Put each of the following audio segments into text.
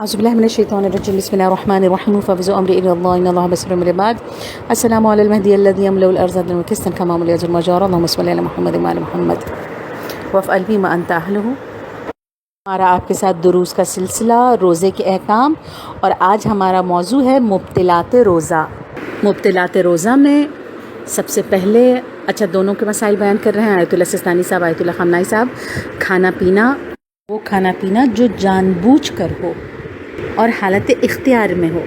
أعوذ بالله من الشيطان الرجيم بسم الله الرحمن الرحيم فافزوا أمري إلى الله إن الله بصير بالعباد. السلام على المهدي الذي يملأ الأرض عدلا وكستا كما ملئ المجار. اللهم صل على محمد وعلى محمد وافعل بما أنت أهله. ہمارا آپ کے ساتھ دروس کا سلسلہ روزے کے احکام، اور آج ہمارا موضوع ہے مبطلات روزہ. مبطلات روزہ میں سب سے پہلے دونوں کے مسائل بیان کر رہے ہیں آیت اللہ سستانی صاحب، آیت اللہ خامنائی صاحب. کھانا پینا، وہ کھانا پینا جو جان بوجھ کر ہو اور حالت اختیار میں ہو.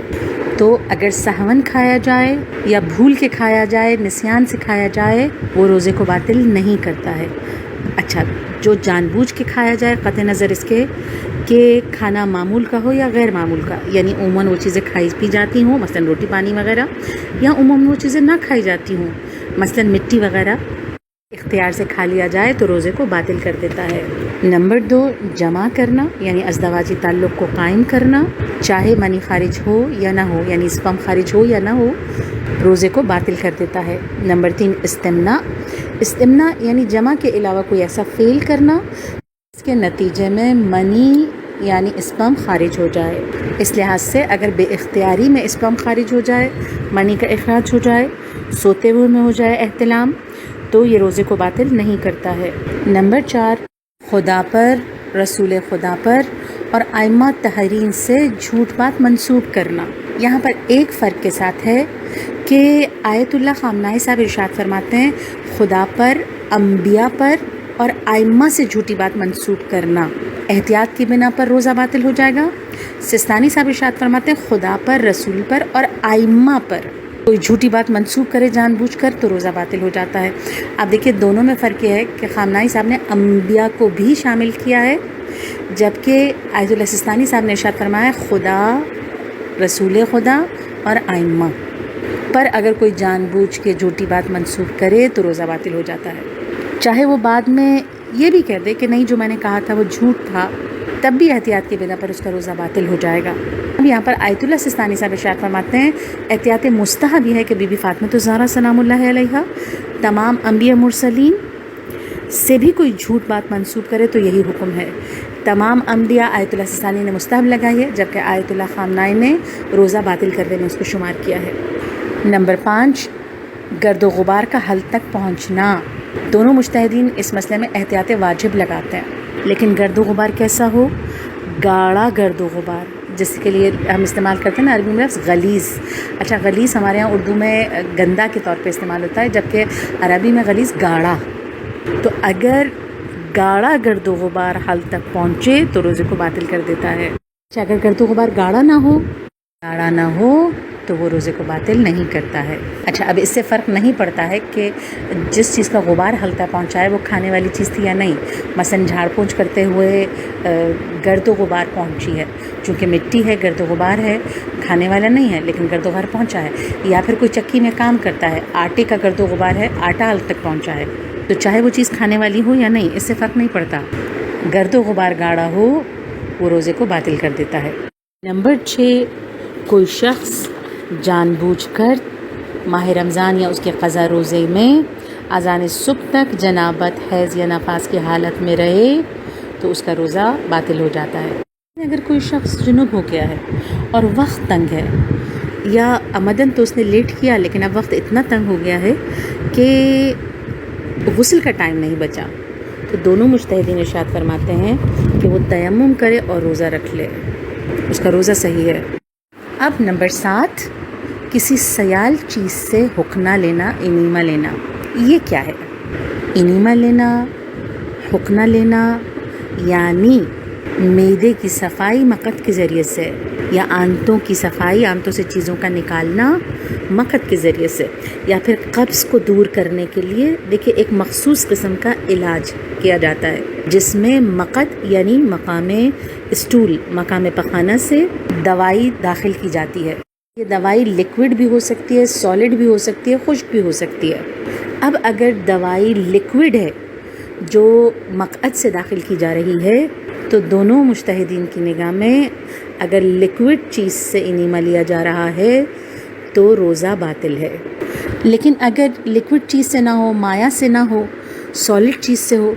تو اگر سہون کھایا جائے یا بھول کے کھایا جائے، نسیان سے کھایا جائے، وہ روزے کو باطل نہیں کرتا ہے. جو جان بوجھ کے کھایا جائے، قطع نظر اس کے کہ کھانا معمول کا ہو یا غیر معمول کا، یعنی عموماً وہ چیزیں کھائی پی جاتی ہوں مثلاً روٹی پانی وغیرہ، یا عموماً وہ چیزیں نہ کھائی جاتی ہوں مثلاً مٹی وغیرہ، اختیار سے کھا لیا جائے تو روزے کو باطل کر دیتا ہے. نمبر 2، جمع کرنا یعنی ازدواجی تعلق کو قائم کرنا، چاہے منی خارج ہو یا نہ ہو، یعنی سپرم خارج ہو یا نہ ہو، روزے کو باطل کر دیتا ہے. نمبر 3، استمنا یعنی جمع کے علاوہ کوئی ایسا فعل کرنا اس کے نتیجے میں منی یعنی اسپرم خارج ہو جائے. اس لحاظ سے اگر بے اختیاری میں اسپرم خارج ہو جائے، منی کا اخراج ہو جائے، سوتے ہوئے میں ہو جائے احتلام، تو یہ روزے کو باطل نہیں کرتا ہے. نمبر 4، خدا پر، رسول خدا پر اور ائمہ طاہرین سے جھوٹ بات منسوب کرنا. یہاں پر ایک فرق کے ساتھ ہے کہ آیت اللہ خامنائی صاحب ارشاد فرماتے ہیں خدا پر، انبیاء پر اور ائمہ سے جھوٹی بات منسوب کرنا احتیاط کی بنا پر روزہ باطل ہو جائے گا. سستانی صاحب ارشاد فرماتے ہیں خدا پر، رسول پر اور ائمہ پر کوئی جھوٹی بات منسوب کرے جان بوجھ کر تو روزہ باطل ہو جاتا ہے. اب دیکھیے دونوں میں فرق یہ ہے کہ خامنائی صاحب نے انبیاء کو بھی شامل کیا ہے، جبکہ آیت اللہ سستانی صاحب نے ارشاد فرمایا خدا، رسول خدا اور ائمہ پر اگر کوئی جان بوجھ کے جھوٹی بات منسوب کرے تو روزہ باطل ہو جاتا ہے. چاہے وہ بعد میں یہ بھی کہہ دے کہ نہیں جو میں نے کہا تھا وہ جھوٹ تھا، تب بھی احتیاط کی بنا پر اس کا روزہ باطل ہو جائے گا. اب یہاں پر آیت اللہ سستانی صاحب ارشاد فرماتے ہیں احتیاط مستحب یہ ہے کہ بی بی فاطمہ الزہرا سلام اللہ علیہا تمام انبیاء مرسلین سے بھی کوئی جھوٹ بات منسوب کرے تو یہی حکم ہے. تمام انبیاء آیت اللہ سستانی نے مستحب لگائی ہے، جبکہ آیت اللہ خامنائی نے روزہ باطل کرنے میں اس کو شمار کیا ہے. نمبر 5، گرد و غبار کا حل تک پہنچنا. دونوں مجتہدین اس مسئلے میں احتیاط واجب لگاتے ہیں، لیکن گرد و غبار کیسا ہو؟ گاڑا گرد و غبار، جس کے لیے ہم استعمال کرتے ہیں نا عربی میں لفظ غلیظ. غلیظ ہمارے یہاں اردو میں گندا کے طور پہ استعمال ہوتا ہے، جبکہ عربی میں غلیظ گاڑا. تو اگر گاڑا گرد و غبار حل تک پہنچے تو روزے کو باطل کر دیتا ہے. اگر گرد و غبار گاڑا نہ ہو تو وہ روزے کو باطل نہیں کرتا ہے. اب اس سے فرق نہیں پڑتا ہے کہ جس چیز کا غبار حل تک پہنچائے وہ کھانے والی چیز تھی یا نہیں. مثلا جھاڑ پونچھ کرتے ہوئے گرد و غبار پہنچی ہے، چونکہ مٹی ہے، گرد و غبار ہے، کھانے والا نہیں ہے لیکن گرد و غبار پہنچا ہے. یا پھر کوئی چکی میں کام کرتا ہے، آٹے کا گرد و غبار ہے، آٹا حل تک پہنچا ہے، تو چاہے وہ چیز کھانے والی ہو یا نہیں، اس سے فرق نہیں پڑتا. گرد و غبار گاڑا ہو وہ روزے کو باطل کر دیتا ہے. نمبر 6، کوئی شخص جان بوجھ کر ماہ رمضان یا اس کے قضا روزے میں اذان صبح تک جنابت، حیض یا نفاس کی حالت میں رہے تو اس کا روزہ باطل ہو جاتا ہے. اگر کوئی شخص جنوب ہو گیا ہے اور وقت تنگ ہے، یا عمدن تو اس نے لیٹ کیا لیکن اب وقت اتنا تنگ ہو گیا ہے کہ غسل کا ٹائم نہیں بچا، تو دونوں مجتہدین ارشاد فرماتے ہیں کہ وہ تیمم کرے اور روزہ رکھ لے، اس کا روزہ صحیح ہے. اب نمبر 7، کسی سیال چیز سے حقنہ لینا، انیمہ لینا. یہ کیا ہے؟ انیمہ لینا، حقنہ لینا یعنی معدے کی صفائی مقت کے ذریعے سے، یا آنتوں کی صفائی، آنتوں سے چیزوں کا نکالنا مقت کے ذریعے سے، یا پھر قبض کو دور کرنے کے لیے دیکھیے ایک مخصوص قسم کا علاج کیا جاتا ہے جس میں مقت یعنی مقام اسٹول، مقام پخانہ سے دوائی داخل کی جاتی ہے. یہ دوائی لیکوڈ بھی ہو سکتی ہے، سالڈ بھی ہو سکتی ہے، خشک بھی ہو سکتی ہے. اب اگر دوائی لیکوڈ ہے جو مقعد سے داخل کی جا رہی ہے تو دونوں مجتہدین کی نگاہ میں اگر لیکوڈ چیز سے انیمہ لیا جا رہا ہے تو روزہ باطل ہے. لیکن اگر لیکوڈ چیز سے نہ ہو، مایا سے نہ ہو، سالڈ چیز سے ہو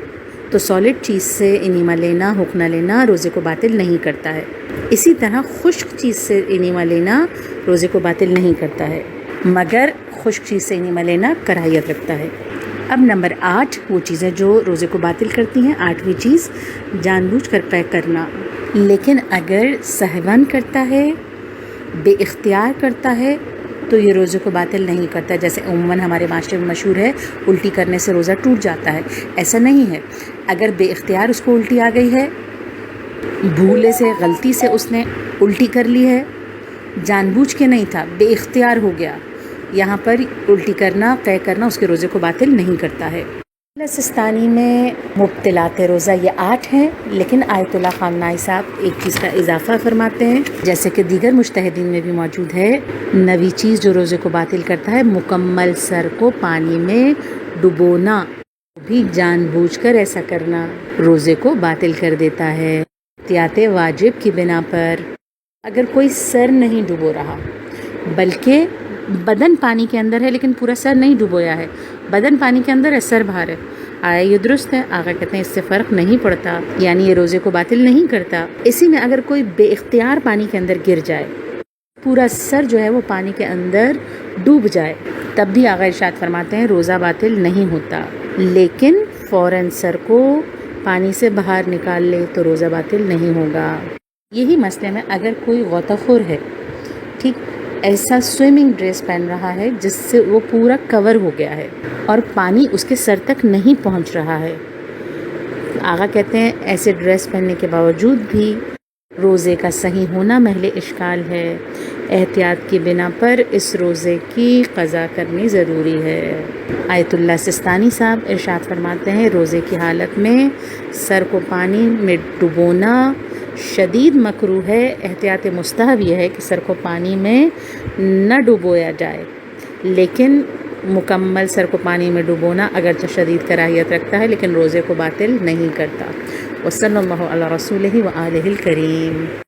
تو سالڈ چیز سے انیمہ لینا، حقنہ لینا روزے کو باطل نہیں کرتا ہے. اسی طرح خشک چیز سے انیما لینا روزے کو باطل نہیں کرتا ہے، مگر خشک چیز سے انیما لینا کراہیت رکھتا ہے۔ اب نمبر 8 وہ چیزیں جو روزے کو باطل کرتی ہیں۔ 8ویں چیز جان بوجھ کر قے کرنا، لیکن اگر سہون کرتا ہے، بے اختیار کرتا ہے تو یہ روزے کو باطل نہیں کرتا۔ جیسے عموماً ہمارے معاشرے میں مشہور ہے الٹی کرنے سے روزہ ٹوٹ جاتا ہے، ایسا نہیں ہے۔ اگر بے اختیار اس کو الٹی آ گئی ہے، بھولے سے غلطی سے اس نے الٹی کر لی ہے، جان بوجھ کے نہیں تھا، بے اختیار ہو گیا، یہاں پر الٹی کرنا قے کرنا اس کے روزے کو باطل نہیں کرتا ہے۔ سستانی میں مبطلات روزہ یہ 8 ہیں، لیکن آیت اللہ خامنائی صاحب ایک چیز کا اضافہ فرماتے ہیں، جیسے کہ دیگر مجتہدین میں بھی موجود ہے۔ 9ویں چیز جو روزے کو باطل کرتا ہے مکمل سر کو پانی میں ڈبونا، بھی جان بوجھ کر ایسا کرنا روزے کو باطل کر دیتا ہے۔ احتیاط واجب کی بنا پر اگر کوئی سر نہیں ڈبو رہا بلکہ بدن پانی کے اندر ہے لیکن پورا سر نہیں ڈبویا ہے، بدن پانی کے اندر ہے، سر باہر ہے، آیا یہ درست ہے؟ آقا کہتے ہیں اس سے فرق نہیں پڑتا، یعنی یہ روزے کو باطل نہیں کرتا۔ اسی میں اگر کوئی بے اختیار پانی کے اندر گر جائے، پورا سر جو ہے وہ پانی کے اندر ڈوب جائے، تب بھی آقا ارشاد فرماتے ہیں روزہ باطل نہیں ہوتا، لیکن فوراً سر کو پانی سے باہر نکال لے تو روزہ باطل نہیں ہوگا۔ یہی مسئلے میں اگر کوئی غوطہ خور ہے، ٹھیک، ایسا سوئمنگ ڈریس پہن رہا ہے جس سے وہ پورا کور ہو گیا ہے اور پانی اس کے سر تک نہیں پہنچ رہا ہے، آقا کہتے ہیں ایسے ڈریس پہننے کے باوجود بھی روزے کا صحیح ہونا محل اشکال ہے، احتیاط کی بنا پر اس روزے کی قضا کرنی ضروری ہے۔ آیت اللہ سستانی صاحب ارشاد فرماتے ہیں روزے کی حالت میں سر کو پانی میں ڈبونا شدید مکروہ ہے، احتیاط مستحب یہ ہے کہ سر کو پانی میں نہ ڈبویا جائے، لیکن مکمل سر کو پانی میں ڈبونا اگرچہ شدید کراہیت رکھتا ہے لیکن روزے کو باطل نہیں کرتا۔ وصلی اللہ علی رسولہ و آلہ الکریم۔